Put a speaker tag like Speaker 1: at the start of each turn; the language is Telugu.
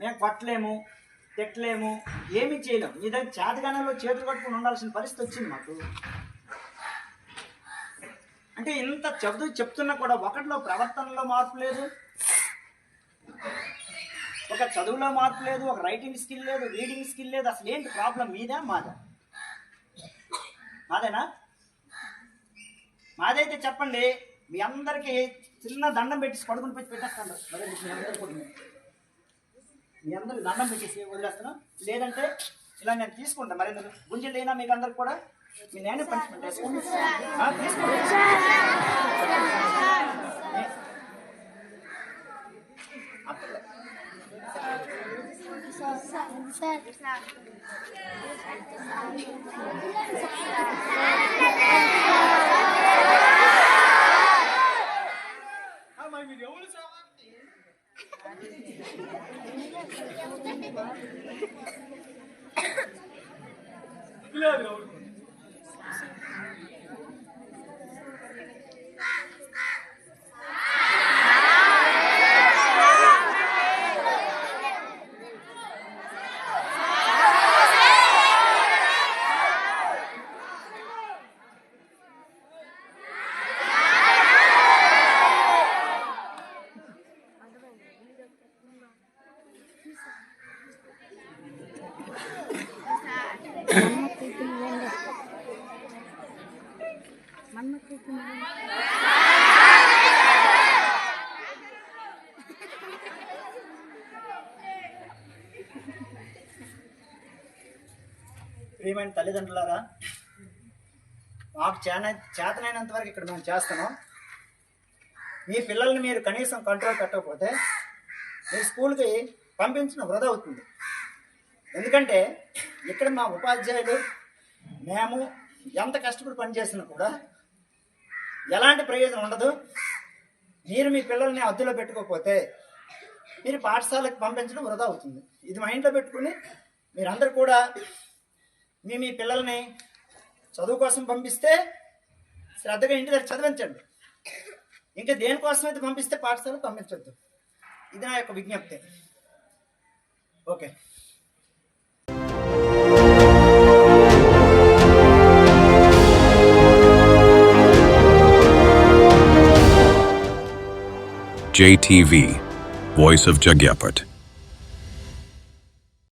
Speaker 1: మేము కొట్టలేము, తిట్టలేము, ఏమీ చేయలేము. మీ దగ్గర చేతగానంలో చేతులు కట్టుకుని ఉండాల్సిన పరిస్థితి వచ్చింది మాకు. అంటే ఇంత చెప్తున్నా కూడా ఒకటిలో ప్రవర్తనలో మార్పు లేదు, ఒక చదువులో మార్పు లేదు, ఒక రైటింగ్ స్కిల్ లేదు, రీడింగ్ స్కిల్ లేదు. అసలు ఏంటి ప్రాబ్లం? మీదా మాదా? మాదేనా? మాదైతే చెప్పండి. మీ అందరికీ చిన్న దండం పెట్టి పడుకుని పెట్టేస్తాను. మీ అందరికి దండం పెట్టేసి వదిలేస్తాను. లేదంటే ఇలా నేను తీసుకుంటాను. మరి గుంజలు అయినా మీకు అందరికి కూడా మీ నేనే పనిష్మెంట్ వేసుకోండి. ప్రియమైన తల్లిదండ్రులారా, మాకు చేతనైనంత వరకు ఇక్కడ మేము చేస్తున్నాం. మీ పిల్లల్ని మీరు కనీసం కంట్రోల్ పెట్టకపోతే మీ స్కూల్కి పంపించడం వృధా అవుతుంది. ఎందుకంటే ఇక్కడ మా ఉపాధ్యాయులు మేము ఎంత కష్టపడి పనిచేసినా కూడా ఎలాంటి ప్రయోజనం ఉండదు. మీరు మీ పిల్లల్ని అద్దులో పెట్టుకోకపోతే మీరు పాఠశాలకు పంపించడం వృధా అవుతుంది. ఇది మైండ్లో పెట్టుకుని మీరందరూ కూడా మీ పిల్లల్ని చదువు కోసం పంపిస్తే శ్రద్ధగా ఇంటి దగ్గర చదివించండి. ఇంకా దేనికోసం అయితే పంపిస్తే పాఠశాలకు పంపించొద్దు. ఇది నా యొక్క విజ్ఞప్తి. Okay.
Speaker 2: JTV, Voice of Jagyapet.